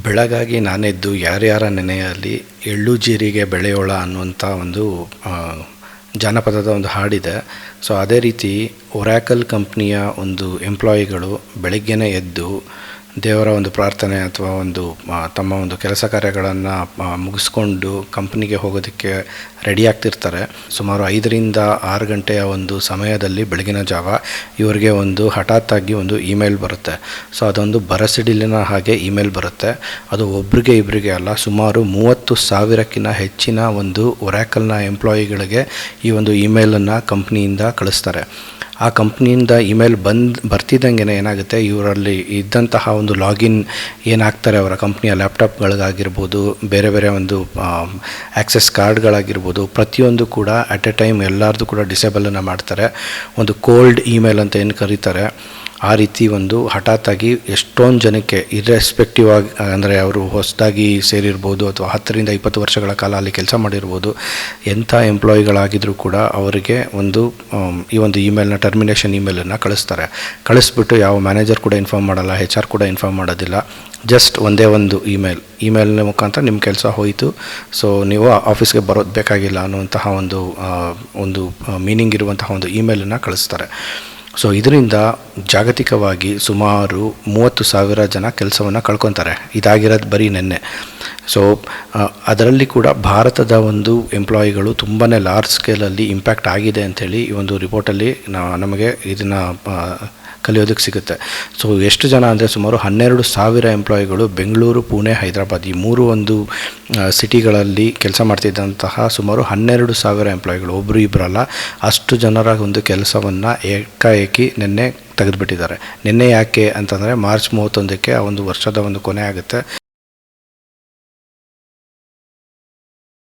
ಬೆಳಗಾಗಿ ನಾನೆದ್ದು ಯಾರ್ಯಾರ ನೆನೆಯಲ್ಲಿ ಎಳ್ಳು ಜೀರಿಗೆ ಬೆಳೆಯೋಳ ಅನ್ನುವಂಥ ಒಂದು ಜಾನಪದದ ಒಂದು ಹಾಡಿದೆ. ಸೊ ಅದೇ ರೀತಿ ಒರಾಕಲ್ ಕಂಪ್ನಿಯ ಒಂದು ಎಂಪ್ಲಾಯಿಗಳು ಬೆಳಗ್ಗೆನೇ ಎದ್ದು ದೇವರ ಒಂದು ಪ್ರಾರ್ಥನೆ ಅಥವಾ ಒಂದು ತಮ್ಮ ಒಂದು ಕೆಲಸ ಕಾರ್ಯಗಳನ್ನು ಮುಗಿಸ್ಕೊಂಡು ಕಂಪ್ನಿಗೆ ಹೋಗೋದಕ್ಕೆ ರೆಡಿ ಆಗ್ತಿರ್ತಾರೆ. ಸುಮಾರು 5ರಿಂದ 6 ಗಂಟೆಯ ಒಂದು ಸಮಯದಲ್ಲಿ ಬೆಳಗಿನ ಜಾವ ಇವರಿಗೆ ಒಂದು ಹಠಾತ್ತಾಗಿ ಒಂದು ಇಮೇಲ್ ಬರುತ್ತೆ. ಸೊ ಅದೊಂದು ಬರಸಿಡಿಲಿನ ಹಾಗೆ ಇಮೇಲ್ ಬರುತ್ತೆ. ಅದು ಒಬ್ರಿಗೆ ಇಬ್ಬರಿಗೆ ಅಲ್ಲ, ಸುಮಾರು 30,000ಕ್ಕಿಂತ ಹೆಚ್ಚಿನ ಒಂದು ಒರಾಕಲ್ನ ಎಂಪ್ಲಾಯಿಗಳಿಗೆ ಈ ಒಂದು ಇಮೇಲನ್ನು ಕಂಪ್ನಿಯಿಂದ ಕಳಿಸ್ತಾರೆ. ಆ ಕಂಪ್ನಿಯಿಂದ ಇಮೇಲ್ ಬರ್ತಿದ್ದಂಗೆ ಏನಾಗುತ್ತೆ, ಇವರಲ್ಲಿ ಇದ್ದಂತಹ ಒಂದು ಲಾಗಿನ್ ಏನಾಗ್ತಾರೆ ಅವರ ಕಂಪ್ನಿಯ ಲ್ಯಾಪ್ಟಾಪ್ಗಳಿಗಾಗಿರ್ಬೋದು, ಬೇರೆ ಬೇರೆ ಒಂದು ಆ್ಯಕ್ಸೆಸ್ ಕಾರ್ಡ್ಗಳಾಗಿರ್ಬೋದು, ಪ್ರತಿಯೊಂದು ಕೂಡ ಅಟ್ ಎ ಟೈಮ್ ಎಲ್ಲರದು ಕೂಡ ಡಿಸೇಬಲನ್ನು ಮಾಡ್ತಾರೆ. ಒಂದು ಕೋಲ್ಡ್ ಇಮೇಲ್ ಅಂತ ಏನು ಕರೀತಾರೆ, ಆ ರೀತಿ ಒಂದು ಹಠಾತ್ತಾಗಿ ಎಷ್ಟೊಂದು ಜನಕ್ಕೆ ಇರ್ರೆಸ್ಪೆಕ್ಟಿವ್ ಆಗಿ, ಅಂದರೆ ಅವರು ಹೊಸದಾಗಿ ಸೇರಿರ್ಬೋದು ಅಥವಾ 10ರಿಂದ 20 ವರ್ಷಗಳ ಕಾಲ ಅಲ್ಲಿ ಕೆಲಸ ಮಾಡಿರ್ಬೋದು, ಎಂಥ ಎಂಪ್ಲಾಯಿಗಳಾಗಿದ್ದರೂ ಕೂಡ ಅವರಿಗೆ ಒಂದು ಈ ಒಂದು ಇಮೇಲ್ನ ಟರ್ಮಿನೇಷನ್ ಇಮೇಲನ್ನು ಕಳಿಸ್ಬಿಟ್ಟು ಯಾವ ಮ್ಯಾನೇಜರ್ ಕೂಡ ಇನ್ಫಾರ್ಮ್ ಮಾಡಲ್ಲ, HR ಕೂಡ ಇನ್ಫಾರ್ಮ್ ಮಾಡೋದಿಲ್ಲ. ಜಸ್ಟ್ ಒಂದೇ ಒಂದು ಇಮೇಲ್ನ ಮುಖಾಂತರ ನಿಮ್ಮ ಕೆಲಸ ಹೋಯಿತು, ಸೊ ನೀವು ಆಫೀಸ್ಗೆ ಬರೋದು ಬೇಕಾಗಿಲ್ಲ ಅನ್ನುವಂತಹ ಒಂದು ಮೀನಿಂಗ್ ಇರುವಂತಹ ಒಂದು ಇಮೇಲನ್ನು ಕಳಿಸ್ತಾರೆ. ಸೊ ಇದರಿಂದ ಜಾಗತಿಕವಾಗಿ ಸುಮಾರು 30,000 ಜನ ಕೆಲಸವನ್ನು ಕಳ್ಕೊತಾರೆ. ಇದಾಗಿರೋದು ಬರೀ ನೆನ್ನೆ. ಸೊ ಅದರಲ್ಲಿ ಕೂಡ ಭಾರತದ ಒಂದು ಎಂಪ್ಲಾಯಿಗಳು ತುಂಬಾ ಲಾರ್ಜ್ ಸ್ಕೇಲಲ್ಲಿ ಇಂಪ್ಯಾಕ್ಟ್ ಆಗಿದೆ ಅಂಥೇಳಿ ಈ ಒಂದು ರಿಪೋರ್ಟಲ್ಲಿ ನಮಗೆ ಇದನ್ನು ಕಲಿಯೋದಕ್ಕೆ ಸಿಗುತ್ತೆ. ಸೊ ಎಷ್ಟು ಜನ ಅಂದರೆ ಸುಮಾರು 12,000 ಎಂಪ್ಲಾಯಿಗಳು ಬೆಂಗಳೂರು, ಪುಣೆ, ಹೈದರಾಬಾದ್ ಈ 3 ಒಂದು ಸಿಟಿಗಳಲ್ಲಿ ಕೆಲಸ ಮಾಡ್ತಿದ್ದಂತಹ ಸುಮಾರು 12,000 ಎಂಪ್ಲಾಯಿಗಳು, ಒಬ್ಬರು ಇಬ್ಬರಲ್ಲ, ಅಷ್ಟು ಜನರ ಒಂದು ಕೆಲಸವನ್ನು ಏಕಾಏಕಿ ನಿನ್ನೆ ತೆಗೆದುಬಿಟ್ಟಿದ್ದಾರೆ. ನಿನ್ನೆ ಯಾಕೆ ಅಂತಂದರೆ ಮಾರ್ಚ್ 31ಕ್ಕೆ ಆ ಒಂದು ವರ್ಷದ ಒಂದು ಕೊನೆ ಆಗುತ್ತೆ.